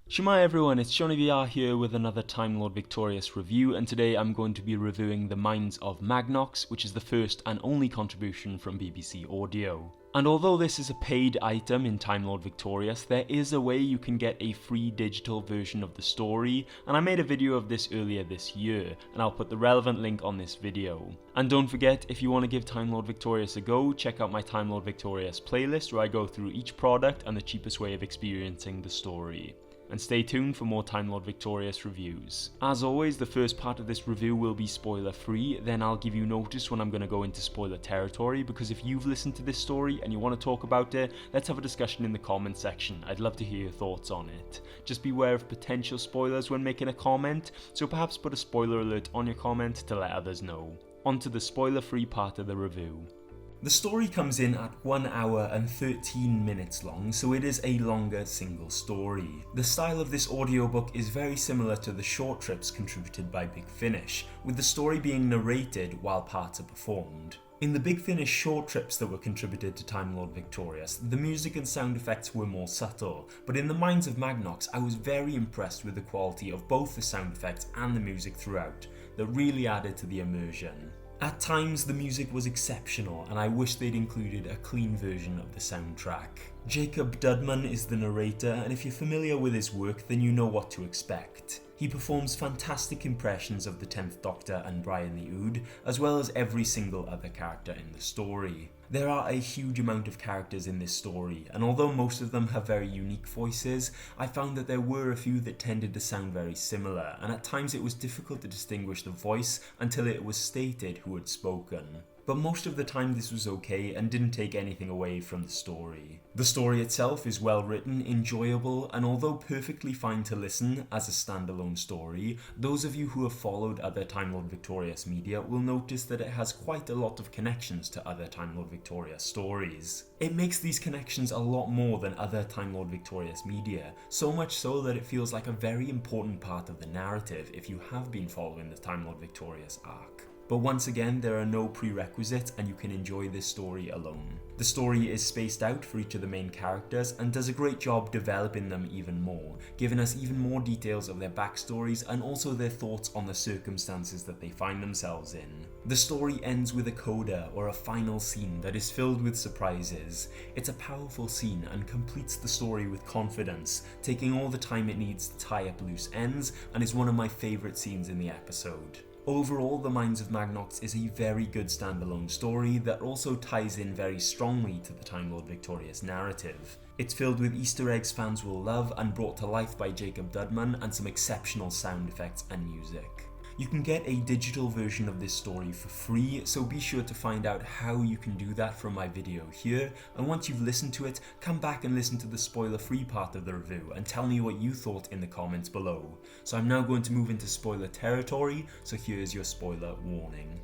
Shemai everyone, it's JonnyVR here with another Time Lord Victorious review, and today I'm going to be reviewing the Minds of Magnox, which is the first and only contribution from BBC Audio. And although this is a paid item in Time Lord Victorious, there is a way you can get a free digital version of the story, and I made a video of this earlier this year, and I'll put the relevant link on this video. And don't forget, if you want to give Time Lord Victorious a go, check out my Time Lord Victorious playlist where I go through each product and the cheapest way of experiencing the story. And stay tuned for more Time Lord Victorious reviews. As always, the first part of this review will be spoiler free, then I'll give you notice when I'm going to go into spoiler territory, because if you've listened to this story and you want to talk about it, let's have a discussion in the comments section. I'd love to hear your thoughts on it. Just beware of potential spoilers when making a comment, so perhaps put a spoiler alert on your comment to let others know. On to the spoiler free part of the review. The story comes in at 1 hour and 13 minutes long, so it is a longer single story. The style of this audiobook is very similar to the short trips contributed by Big Finish, with the story being narrated while parts are performed. In the Big Finish short trips that were contributed to Time Lord Victorious, the music and sound effects were more subtle, but in the Minds of Magnox I was very impressed with the quality of both the sound effects and the music throughout, that really added to the immersion. At times the music was exceptional and I wish they'd included a clean version of the soundtrack. Jacob Dudman is the narrator, and if you're familiar with his work then you know what to expect. He performs fantastic impressions of the 10th Doctor and Brian the Ood, as well as every single other character in the story. There are a huge amount of characters in this story, and although most of them have very unique voices, I found that there were a few that tended to sound very similar, and at times it was difficult to distinguish the voice until it was stated who had spoken. But most of the time this was okay and didn't take anything away from the story. The story itself is well written, enjoyable, and although perfectly fine to listen as a standalone story, those of you who have followed other Time Lord Victorious media will notice that it has quite a lot of connections to other Time Lord Victorious stories. It makes these connections a lot more than other Time Lord Victorious media, so much so that it feels like a very important part of the narrative if you have been following the Time Lord Victorious arc. But once again, there are no prerequisites and you can enjoy this story alone. The story is spaced out for each of the main characters and does a great job developing them even more, giving us even more details of their backstories and also their thoughts on the circumstances that they find themselves in. The story ends with a coda, or a final scene, that is filled with surprises. It's a powerful scene and completes the story with confidence, taking all the time it needs to tie up loose ends, and is one of my favourite scenes in the episode. Overall, The Minds of Magnox is a very good standalone story that also ties in very strongly to the Time Lord Victorious narrative. It's filled with Easter eggs fans will love and brought to life by Jacob Dudman, and some exceptional sound effects and music. You can get a digital version of this story for free, so be sure to find out how you can do that from my video here, and once you've listened to it, come back and listen to the spoiler free part of the review and tell me what you thought in the comments below. So I'm now going to move into spoiler territory, so here's your spoiler warning.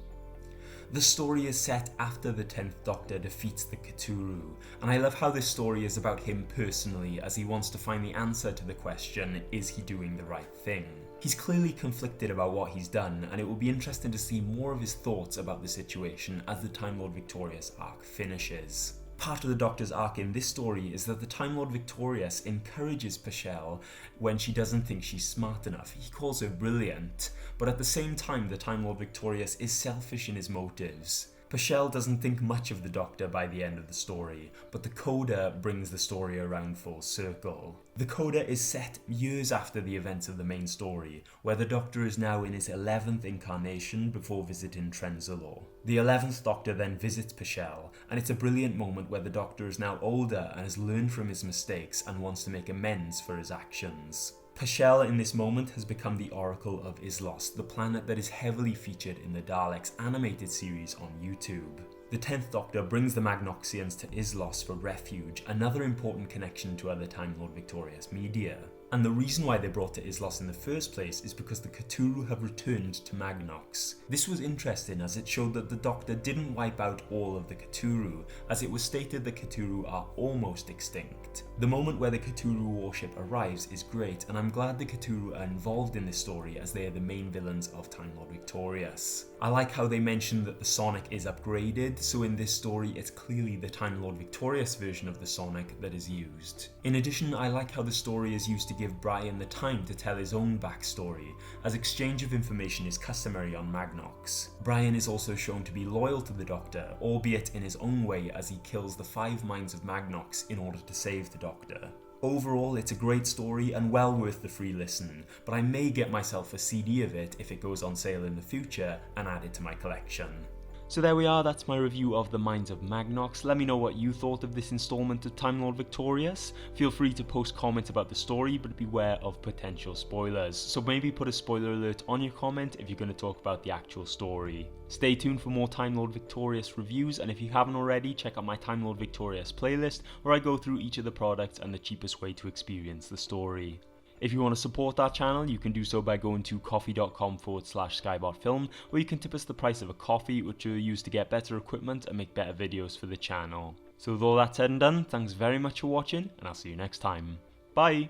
The story is set after the 10th Doctor defeats the Cthulhu, and I love how this story is about him personally, as he wants to find the answer to the question, is he doing the right thing? He's clearly conflicted about what he's done, and it will be interesting to see more of his thoughts about the situation as the Time Lord Victorious arc finishes. Part of the Doctor's arc in this story is that the Time Lord Victorious encourages Pashel when she doesn't think she's smart enough. He calls her brilliant, but at the same time the Time Lord Victorious is selfish in his motives. Pashel doesn't think much of the Doctor by the end of the story, but the Coda brings the story around full circle. The Coda is set years after the events of the main story, where the Doctor is now in his 11th incarnation before visiting Trenzalore. The 11th Doctor then visits Pashel, and it's a brilliant moment where the Doctor is now older and has learned from his mistakes and wants to make amends for his actions. Pashel in this moment has become the Oracle of Islos, the planet that is heavily featured in the Daleks animated series on YouTube. The 10th Doctor brings the Magnoxians to Islos for refuge, another important connection to other Time Lord Victorious media. And the reason why they brought to Islos in the first place is because the Cthulhu have returned to Magnox. This was interesting as it showed that the Doctor didn't wipe out all of the Cthulhu, as it was stated the Cthulhu are almost extinct. The moment where the Cthulhu warship arrives is great, and I'm glad the Cthulhu are involved in this story as they are the main villains of Time Lord Victorious. I like how they mentioned that the Sonic is upgraded, so in this story it's clearly the Time Lord Victorious version of the Sonic that is used. In addition, I like how the story is used to give give Brian the time to tell his own backstory, as exchange of information is customary on Magnox. Brian is also shown to be loyal to the Doctor, albeit in his own way, as he kills the 5 Minds of Magnox in order to save the Doctor. Overall, it's a great story and well worth the free listen, but I may get myself a CD of it if it goes on sale in the future and add it to my collection. So there we are, that's my review of the Minds of Magnox. Let me know what you thought of this installment of Time Lord Victorious. Feel free to post comments about the story, but beware of potential spoilers. So maybe put a spoiler alert on your comment if you're going to talk about the actual story. Stay tuned for more Time Lord Victorious reviews, and if you haven't already, check out my Time Lord Victorious playlist, where I go through each of the products and the cheapest way to experience the story. If you want to support our channel, you can do so by going to coffee.com/skybotfilm, where you can tip us the price of a coffee, which you'll use to get better equipment and make better videos for the channel. So with all that said and done, thanks very much for watching, and I'll see you next time. Bye!